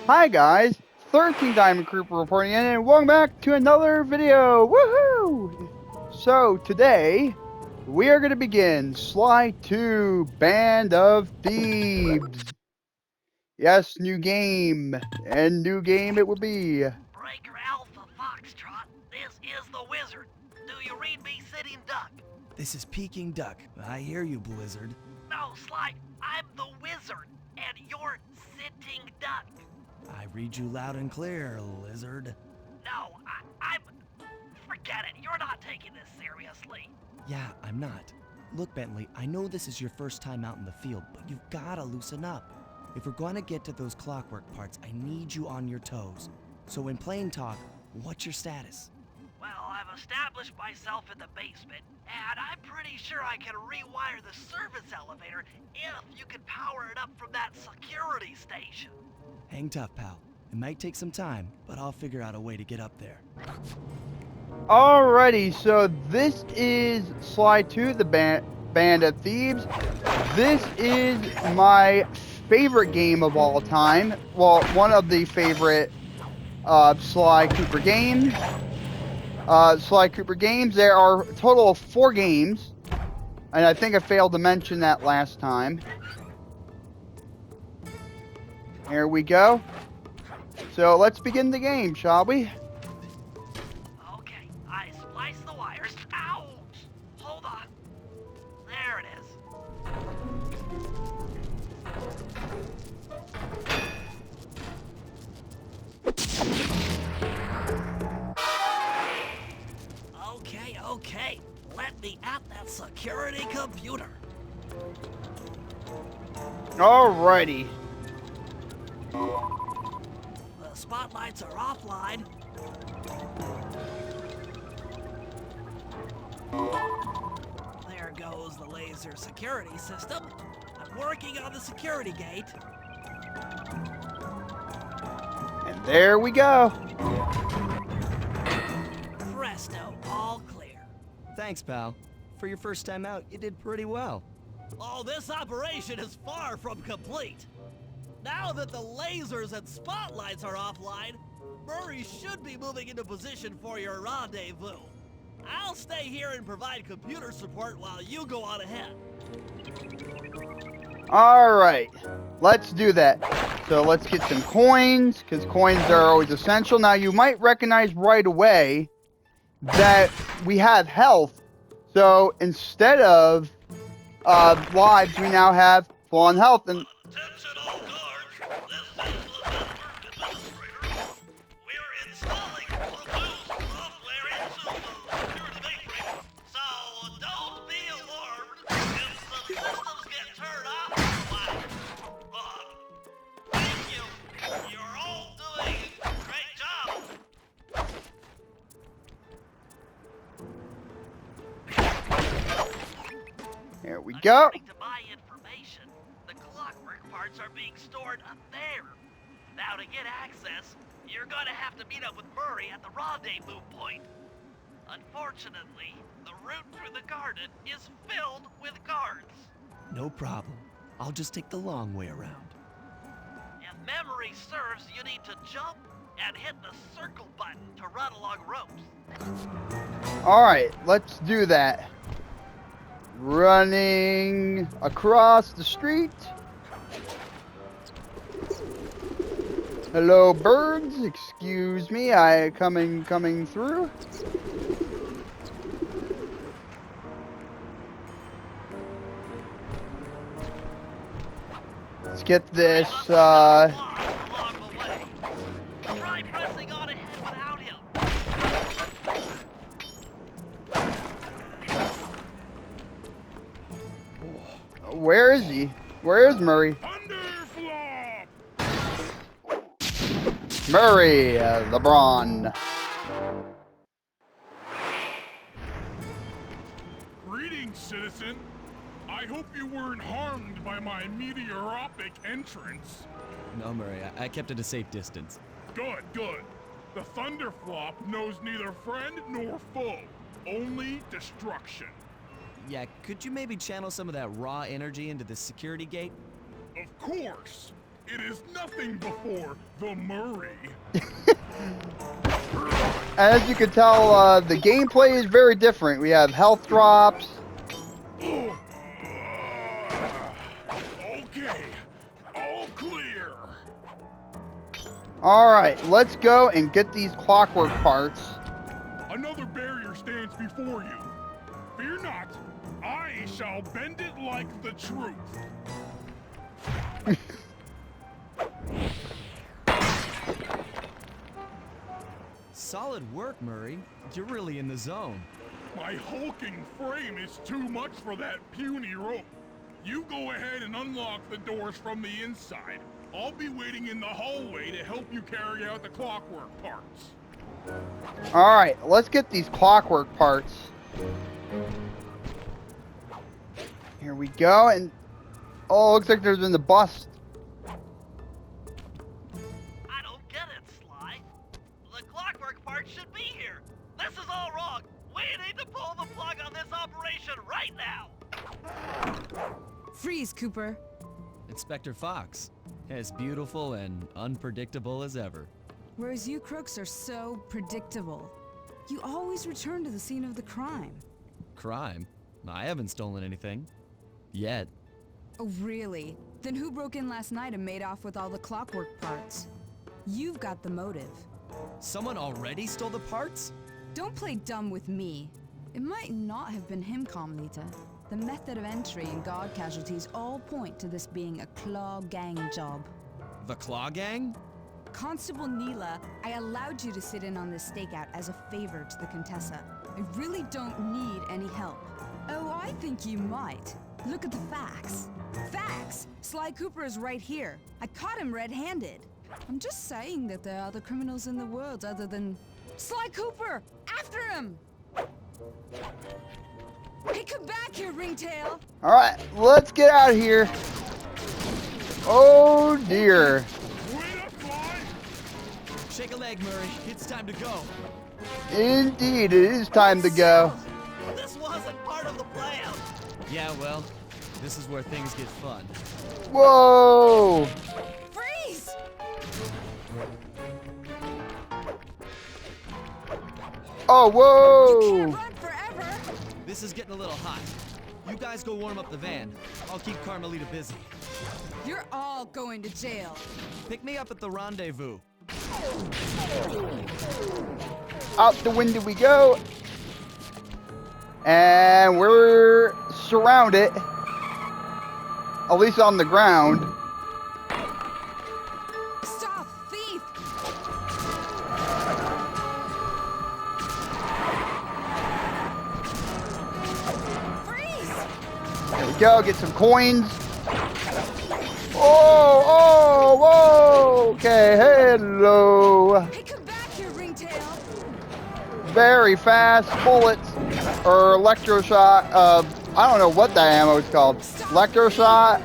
Hi guys, 13 Diamond Creeper reporting in, and welcome back to another video. Woohoo! So today we are going to begin Sly 2 Band of Thieves. Yes, new game, and new game it will be. Breaker Alpha Foxtrot, this is the Wizard. Do you read me, Sitting Duck? This is Peking Duck. I hear you, Blizzard. No, Sly, I'm the Wizard, and you're Sitting Duck. I read you loud and clear, Lizard. No, I'm... Forget it, you're not taking this seriously. Yeah, I'm not. Look, Bentley, I know this is your first time out in the field, but you've gotta loosen up. If we're going to get to those Clockwerk parts, I need you on your toes. So in plain talk, what's your status? Well, I've established myself in the basement, and I'm pretty sure I can rewire the service elevator if you can power it up from that security station. Hang tough, pal. It might take some time, but I'll figure out a way to get up there. Alrighty, so this is Sly 2, the Band of Thieves. This is my favorite game of all time. Well, one of the favorite Sly Cooper games. There are a total of 4 games, and I think I failed to mention that last time. Here we go. So let's begin the game, shall we? Okay, I spliced the wires. Ouch! Hold on. There it is. Okay. Let me at that security computer. Alrighty. The spotlights are offline. There goes the laser security system. I'm working on the security gate. And there we go. Presto, all clear. Thanks, pal. For your first time out, you did pretty well. Oh, this operation is far from complete. Now that the lasers and spotlights are offline, Murray should be moving into position for your rendezvous. I'll stay here and provide computer support while you go on ahead. Alright, let's do that. So let's get some coins, because coins are always essential. Now you might recognize right away that we have health. So instead of lives, we now have full on health. And Attention all guards, this is the network administrator. We're installing Bluetooth software into the security mainframe, so don't be alarmed if the systems get turned off for a while. Thank you. You're all doing a great job. here we go. According to my information, the Clockwerk parts are being stored up there. Now to get access, you're gonna have to meet up with Murray at the rendezvous point. Unfortunately, the route through the garden is filled with guards. No problem. I'll just take the long way around. If memory serves, you need to jump and hit the circle button to run along ropes. Alright, let's do that. Running across the street. Hello, birds. Excuse me, I coming through. Let's get this. Along the way. Try pressing on ahead without him. Where is he? Where is Murray? Under Murray, LeBron. Greetings, citizen. I hope you weren't harmed by my meteoropic entrance. No, Murray, I kept at a safe distance. Good, good. The Thunderflop knows neither friend nor foe, only destruction. Yeah, could you maybe channel some of that raw energy into the security gate? Of course. It is nothing before the Murray. As you can tell, the gameplay is very different. We have health drops. Okay, all clear. Alright, let's go and get these clockwork parts. Another barrier stands before you. Fear not, I shall bend it like the truth. Solid work, Murray. You're really in the zone. My hulking frame is too much for that puny rope. You go ahead and unlock the doors from the inside. I'll be waiting in the hallway to help you carry out the clockwork parts. Alright, let's get these clockwork parts. Here we go, and oh, looks like there's been the bust. I don't get it, Sly. The clockwork part should be here. This is all wrong. We need to pull the plug on this operation right now. Freeze, Cooper. Inspector Fox, as beautiful and unpredictable as ever. Whereas you crooks are so predictable. You always return to the scene of the crime. Crime? I haven't stolen anything. Yet. Oh, really? Then who broke in last night and made off with all the clockwork parts? You've got the motive. Someone already stole the parts? Don't play dumb with me. It might not have been him, Carmelita. The method of entry and guard casualties all point to this being a Klaww gang job. The Klaww Gang? Constable Neela, I allowed you to sit in on this stakeout as a favor to the Contessa. I really don't need any help. Oh, I think you might. Look at the facts. Facts! Sly Cooper is right here. I caught him red-handed. I'm just saying that there are other criminals in the world other than... Sly Cooper! After him! Hey, come back here, Ringtail! Alright, let's get out of here. Oh dear. Wait up, Sly! Shake a leg, Murray. It's time to go. Indeed, it is time to go. This wasn't part of the plan. Yeah, well, this is where things get fun. Whoa! Freeze! Oh, You whoa! can't run forever! This is getting a little hot. You guys go warm up the van. I'll keep Carmelita busy. You're all going to jail. Pick me up at the rendezvous. Out the window we go. And we're surrounded. At least on the ground. Stop, thief! Freeze! There we go, get some coins. Oh, oh, whoa! Okay, hello. Hey, come back here, Ringtail! Very fast bullets. Or electroshock. I don't know what that ammo is called. Electroshock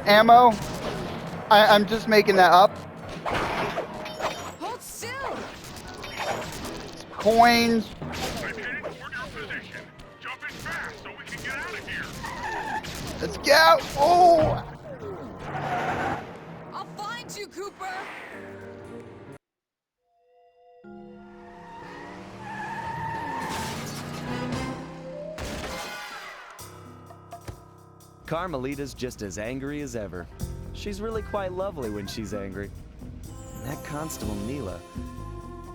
ammo? I'm just making that up. Hold still! Coins. I'm heading toward your position. Jump in fast so we can get out of here. Let's go. Oh! I'll find you, Cooper! Carmelita's just as angry as ever. She's really quite lovely when she's angry. And that Constable Neela,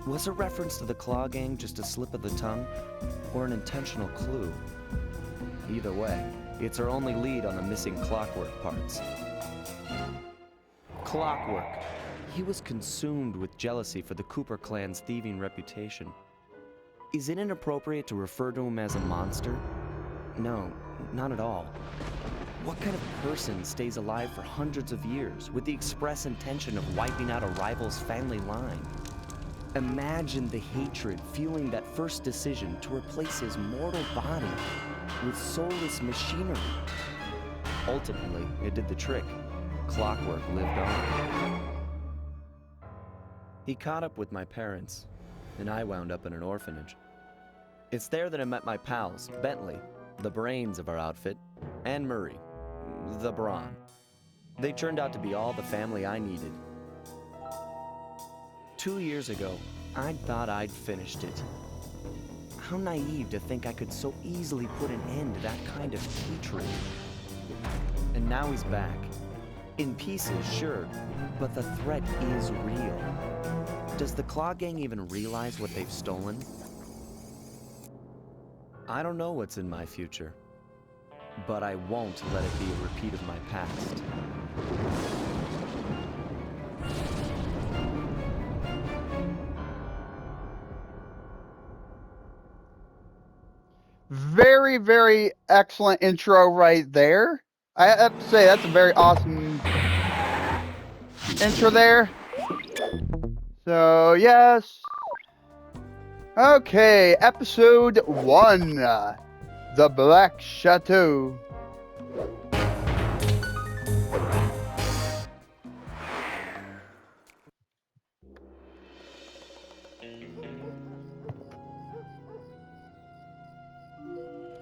was a reference to the Klaww Gang just a slip of the tongue, or an intentional clue? Either way, it's our only lead on the missing Clockwerk parts. Clockwerk. He was consumed with jealousy for the Cooper clan's thieving reputation. Is it inappropriate to refer to him as a monster? No, not at all. What kind of person stays alive for hundreds of years with the express intention of wiping out a rival's family line? Imagine the hatred fueling that first decision to replace his mortal body with soulless machinery. Ultimately, it did the trick. Clockwerk lived on. He caught up with my parents, and I wound up in an orphanage. It's there that I met my pals, Bentley, the brains of our outfit, and Murray, the brawn. They turned out to be all the family I needed. 2 years ago, I thought I'd finished it. How naive to think I could so easily put an end to that kind of hatred. And now he's back. In pieces, sure, but the threat is real. Does the Klaww gang even realize what they've stolen? I don't know what's in my future, but I won't let it be a repeat of my past. Very, very excellent intro right there. I have to say, that's a very awesome intro there. So, yes. Okay, episode 1. The Black Chateau.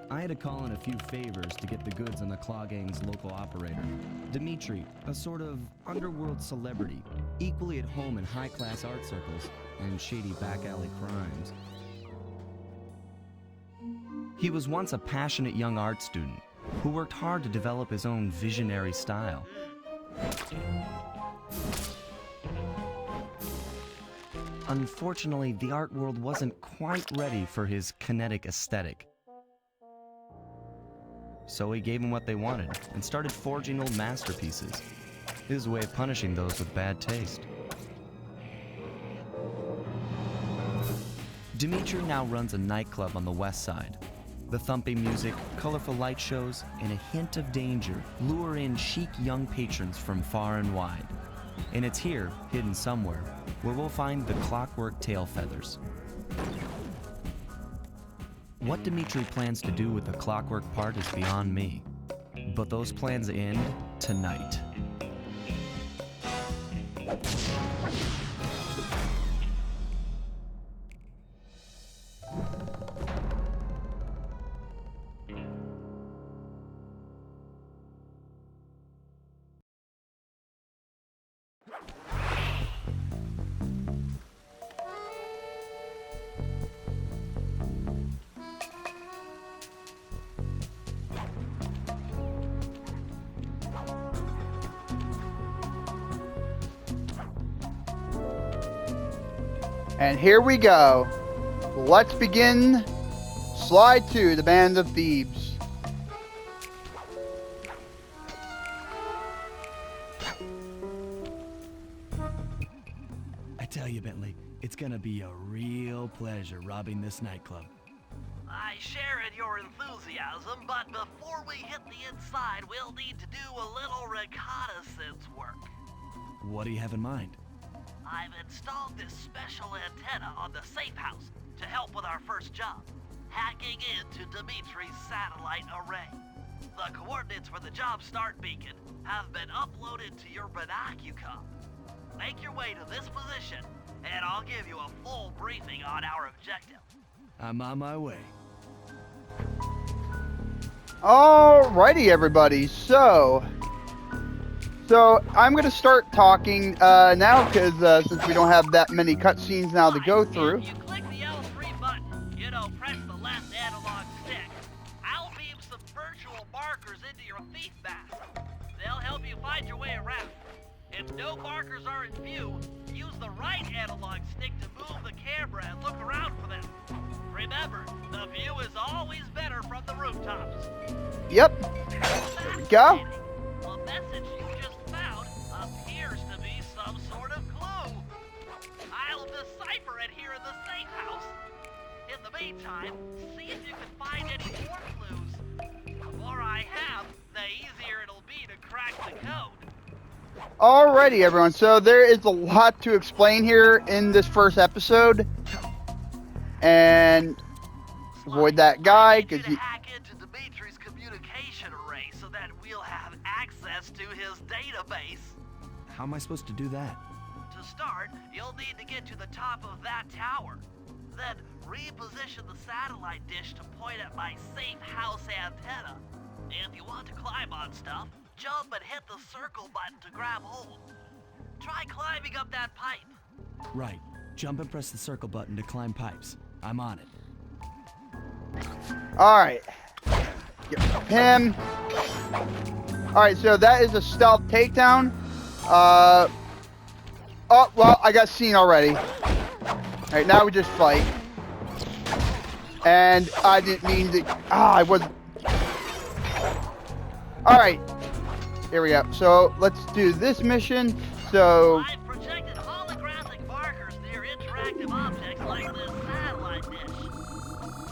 I had to call in a few favors to get the goods on the Klaww gang's local operator, Dimitri, a sort of underworld celebrity, equally at home in high-class art circles and shady back-alley crimes. He was once a passionate young art student who worked hard to develop his own visionary style. Unfortunately, the art world wasn't quite ready for his kinetic aesthetic. So he gave them what they wanted and started forging old masterpieces. His way of punishing those with bad taste. Dimitri now runs a nightclub on the west side. The thumping music, colorful light shows, and a hint of danger lure in chic young patrons from far and wide. And it's here, hidden somewhere, where we'll find the Clockwerk tail feathers. What Dimitri plans to do with the Clockwerk part is beyond me. But those plans end tonight. And here we go. Let's begin Slide 2, the Band of Thieves. I tell you, Bentley, it's gonna be a real pleasure robbing this nightclub. I share in your enthusiasm, but before we hit the inside, we'll need to do a little reconnaissance work. What do you have in mind? I've installed this special antenna on the safe house to help with our first job, hacking into Dimitri's satellite array. The coordinates for the job start beacon have been uploaded to your binocucom. Make your way to this position, and I'll give you a full briefing on our objective. I'm on my way. Alrighty, everybody. So I'm going to start talking now because since we don't have that many cutscenes now to go through. If you click the L3 button, press the left analog stick, I'll beam some virtual markers into your thief mask. They'll help you find your way around. If no markers are in view, use the right analog stick to move the camera and look around for them. Remember, the view is always better from the rooftops. Yep. There we go. The message you just found appears to be some sort of clue. I'll decipher it here in the safe house. In the meantime, see if you can find any more clues. The more I have, the easier it'll be to crack the code. Alrighty, everyone. So there is a lot to explain here in this first episode, and avoid that guy I need you because to hack into Dimitri's communication array so that we'll have access to his database. How am I supposed to do that? To start, you'll need to get to the top of that tower. Then reposition the satellite dish to point at my safe house antenna. If you want to climb on stuff, jump and hit the circle button to grab hold. Try climbing up that pipe. Right. Jump and press the circle button to climb pipes. I'm on it. Alright. Get him. Alright, so that is a stealth takedown. Oh, well, I got seen already. Alright, now we just fight. And I didn't mean to... I wasn't... Alright. Here we go. So, let's do this mission. So... I've projected holographic markers near interactive objects like this satellite dish.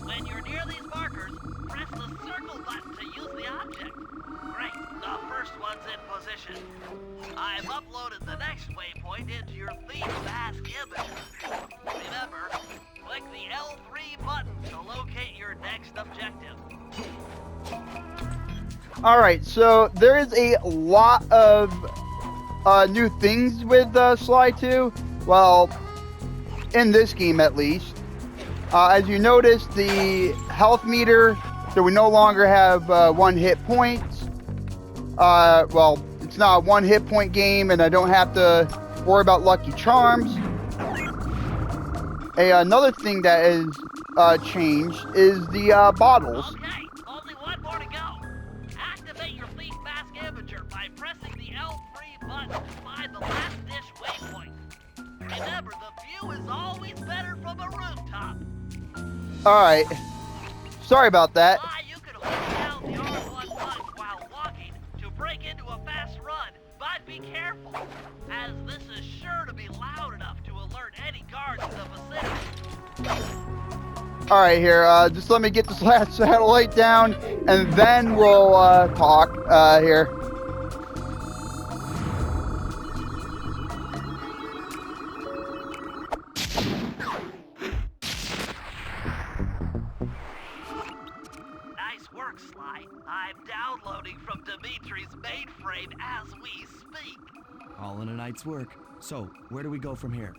When you're near these markers, press the circle button to use the object. Great, the first one's in position. I've uploaded the next waypoint into your Thevies image. Remember, click the L3 button to locate your next objective. Alright, so there is a lot of new things with Sly 2. Well, in this game at least. As you notice, the health meter, so we no longer have 1 hit points. Well, it's not a 1 hit point game, and I don't have to worry about Lucky Charms. Another thing that is changed is the bottles. Okay, only one more to go. Activate your Thief Mask Imager by pressing the L3 button to find the last dish waypoint. Remember, the view is always better from a rooftop. Alright. Sorry about that. You can hold down the R1 button while walking to break into a fast run, but be careful, as this is sure to be loud enough to alert any guards in the vicinity. Alright, here, just let me get this last satellite down, and then we'll talk here. Nice work, Sly. I'm downloading from Dimitri's mainframe as we speak. All in a night's work. So, where do we go from here?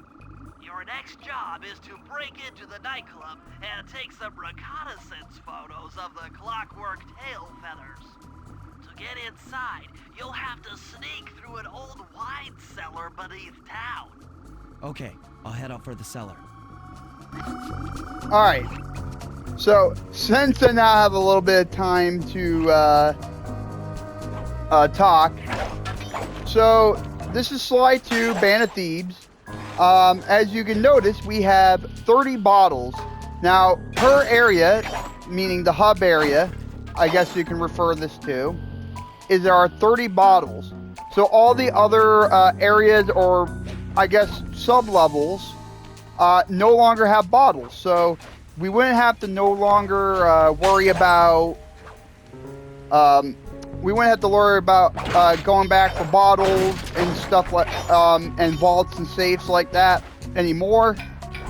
Your next job is to break into the nightclub and take some reconnaissance photos of the Clockwerk tail feathers. To get inside, you'll have to sneak through an old wine cellar beneath town. Okay, I'll head out for the cellar. Alright. So, since I now have a little bit of time to talk, so this is Sly 2, Band of Thieves. As you can notice, we have 30 bottles. Now, per area, meaning the hub area, I guess you can refer this to, is there are 30 bottles. So all the other areas, or I guess sub-levels, no longer have bottles. So we wouldn't have to no longer worry about going back for bottles and stuff like and vaults and safes like that anymore,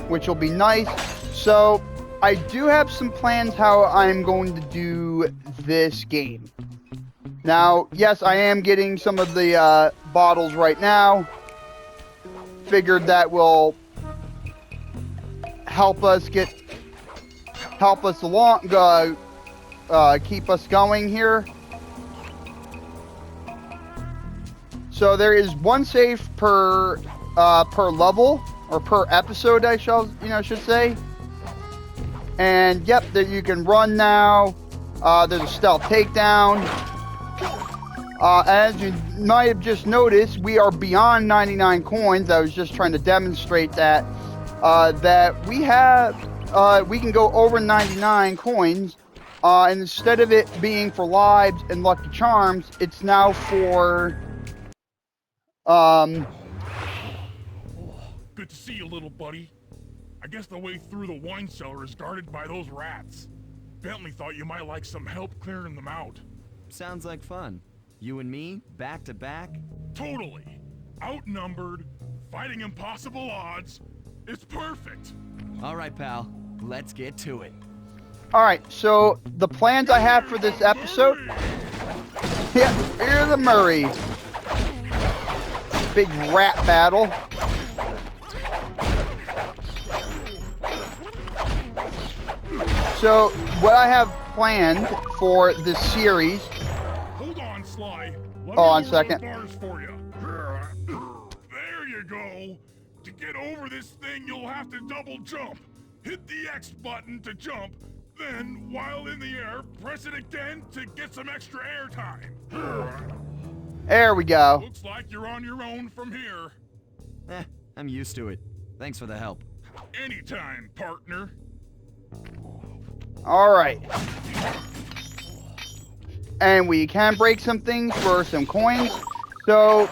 which will be nice. So I do have some plans how I'm going to do this game. Now, yes, I am getting some of the bottles right now. Figured that will help us along, keep us going here. So there is 1 safe per level, or per episode, I should say. And yep, that you can run now. There's a stealth takedown. As you might have just noticed, we are beyond 99 coins. I was just trying to demonstrate that we can go over 99 coins. And instead of it being for lives and lucky charms, it's now for Good to see you, little buddy. I guess the way through the wine cellar is guarded by those rats. Bentley thought you might like some help clearing them out. Sounds like fun. You and me, back to back? Totally. Outnumbered, fighting impossible odds. It's perfect. All right, pal. Let's get to it. Alright, so the plans I have for this episode... Yeah, here's the Murray. Big rat battle. So, what I have planned for this series... Hold on, Sly. Let Hold me on a order second. those bars for you. There you go. To get over this thing, you'll have to double jump. Hit the X button to jump, then, while in the air, press it again to get some extra air time. There we go. Looks like you're on your own from here. I'm used to it. Thanks for the help. Anytime, partner. Alright. And we can break some things for some coins. So,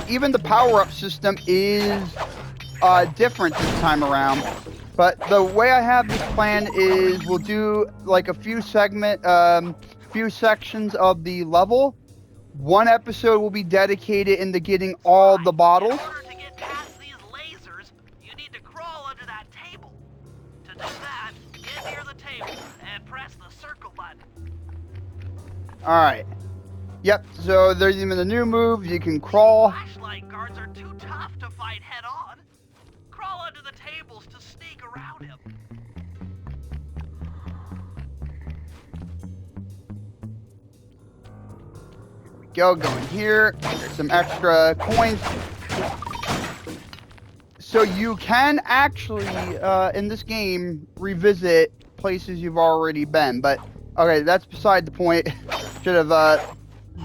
even the power-up system is different this time around. But the way I have this plan is we'll do like a few sections of the level. One episode will be dedicated into getting all the bottles. In order to get past these lasers, you need to crawl under that table. To do that, get near the table and press the circle button. Alright. Yep, so there's even a new move. You can crawl. Flashlight guards are too tough to fight head on. Crawl under the tables to sneak around him. Going here. There's some extra coins. So you can actually, in this game, revisit places you've already been. But, okay, that's beside the point. Should have done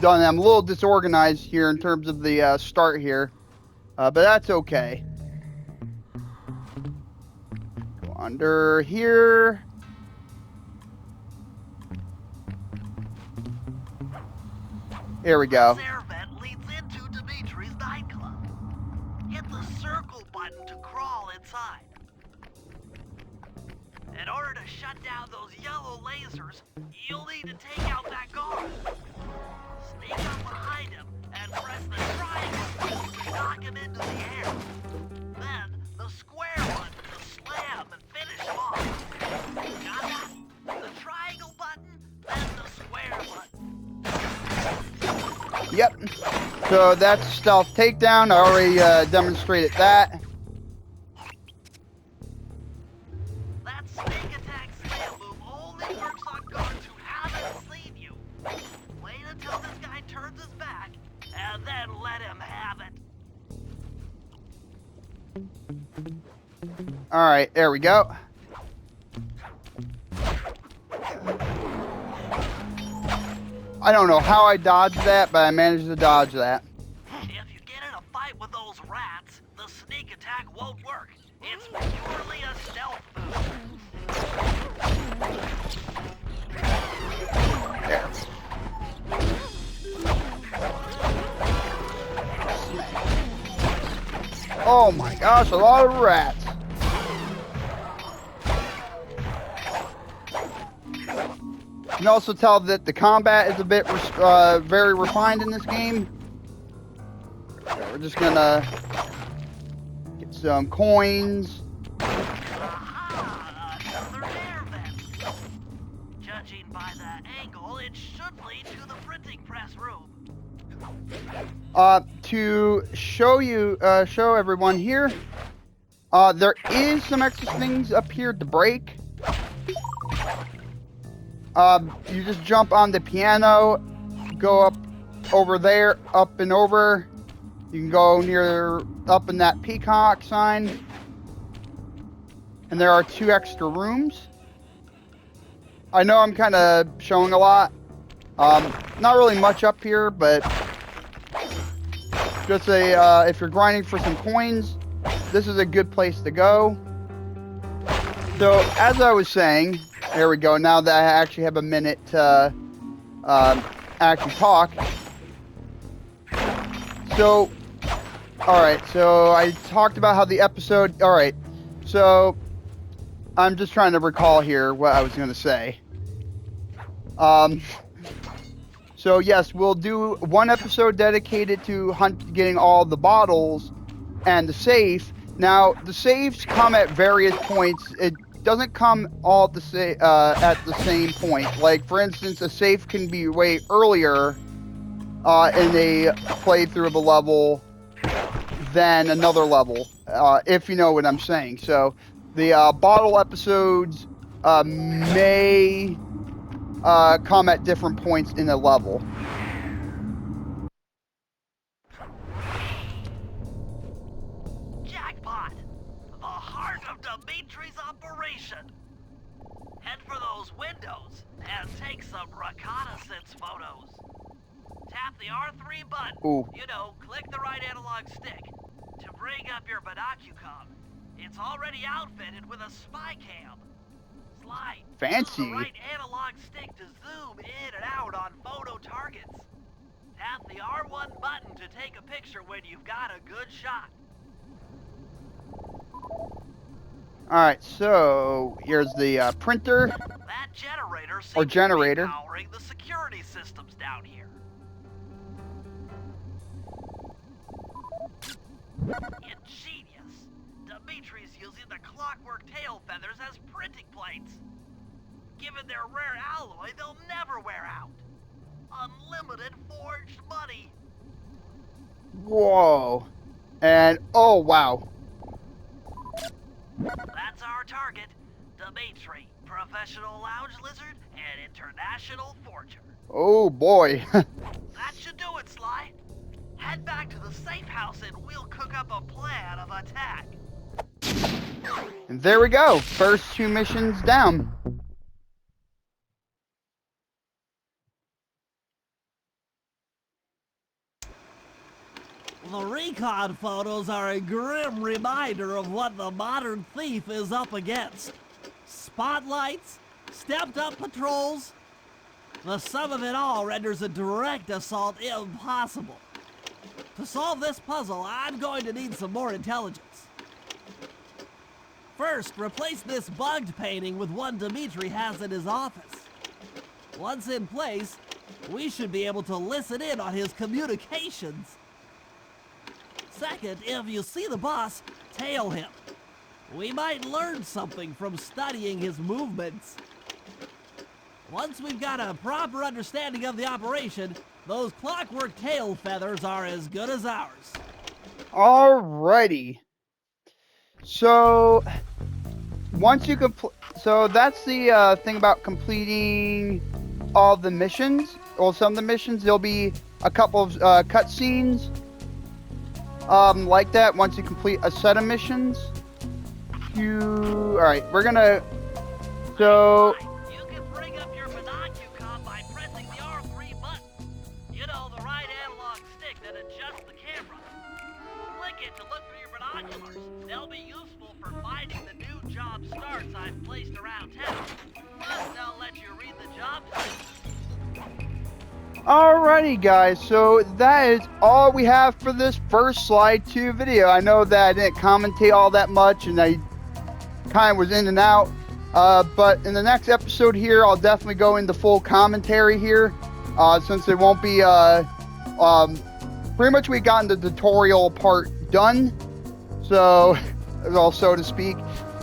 that. I'm a little disorganized here in terms of the start here. But that's okay. Go under here. Here we go. This air vent leads into Dimitri's nightclub. Hit the circle button to crawl inside. In order to shut down those yellow lasers, you'll need to take out that guard. Sneak up behind him and press the triangle to knock him into the air. Then, the square button to slam and finish him off. Got that? The triangle button, then the square button. Yep. So that's stealth takedown. I already demonstrated that. That sneak attack slam move only works on guards who haven't seen you. Wait until this guy turns his back, and then let him have it. Alright, there we go. I don't know how I dodged that, but I managed to dodge that. If you get in a fight with those rats, the sneak attack won't work. It's purely a stealth move. There. Oh my gosh, a lot of rats. You can also tell that the combat is a bit very refined in this game. Okay, we're just gonna get some coins. Aha! Another air vent. Judging by the angle, it should lead to the printing press room. To show everyone here, there is some extra things up here to break. You just jump on the piano, go up over there, up and over. You can go up in that peacock sign. And there are 2 extra rooms. I know I'm kind of showing a lot. Not really much up here, but just if you're grinding for some coins, this is a good place to go. So, as I was saying, there we go. Now that I actually have a minute to actually talk. So, alright, so I talked about how the episode... Alright, so I'm just trying to recall here what I was going to say. So yes, we'll do one episode dedicated to getting all the bottles and the safe. Now the safes come at various points. It doesn't come all at the same point. Like for instance, a safe can be way earlier in a playthrough of a level than another level, if you know what I'm saying. So the bottle episodes may come at different points in the level. Jackpot! The heart of Dimitri's operation! Head for those windows and take some reconnaissance photos. Tap the R3 button. Ooh. You know, click the right analog stick to bring up your binocucom. It's already outfitted with a spy cam. Slide. Fancy. Use the right analog stick to zoom in and out on photo targets. Tap the R1 button to take a picture when you've got a good shot. Alright, so here's the printer. That generator seems Or generator. to be powering the security systems down here. Ingenious. Dimitri's using the Clockwerk tail feathers as printing plates. Given their rare alloy, they'll never wear out. Unlimited forged money. Whoa. And, oh wow. That's our target. Dimitri, professional lounge lizard and international forger. Oh boy. That should do it, Sly. Head back to the safe house and we'll cook up a plan of attack. And there we go. First 2 missions down. The recon photos are a grim reminder of what the modern thief is up against. Spotlights, stepped-up patrols. The sum of it all renders a direct assault impossible. To solve this puzzle, I'm going to need some more intelligence. First, replace this bugged painting with one Dimitri has in his office. Once in place, we should be able to listen in on his communications. Second, if you see the boss, tail him. We might learn something from studying his movements. Once we've got a proper understanding of the operation, those Clockwerk tail feathers are as good as ours. Alrighty. So, once you so that's the thing about completing all the missions. Well, some of the missions, there'll be a couple of cutscenes like that once you complete a set of missions. Alright, we're gonna... So... You can bring up your binocucom by pressing the R3 button. You know, the right analog stick that adjusts the camera. Click it to look through your binoculars. They'll be useful for finding the new job starts I've placed around town. Plus, they'll let you read the job description. Alrighty guys, so that is all we have for this first Slide 2 video. I know that I didn't commentate all that much and I kind of was in and out, but in the next episode here I'll definitely go into full commentary here, since it won't be pretty much we got the tutorial part done, so well, so to speak.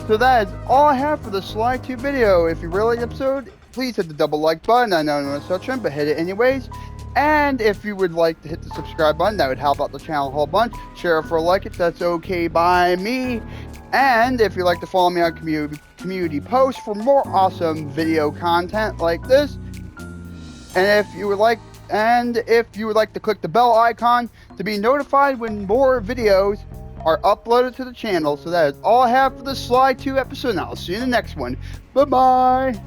So that is all I have for the Slide 2 video. If you really like the episode, please hit the double like button. I know I'm not such one, but hit it anyways. And if you would like to hit the subscribe button, that would help out the channel a whole bunch. Share it for a like it, that's okay by me. And if you'd like to follow me on community posts for more awesome video content like this. And if you would like to click the bell icon to be notified when more videos are uploaded to the channel. So that is all I have for the Slide 2 episode. And I'll see you in the next one. Bye-bye.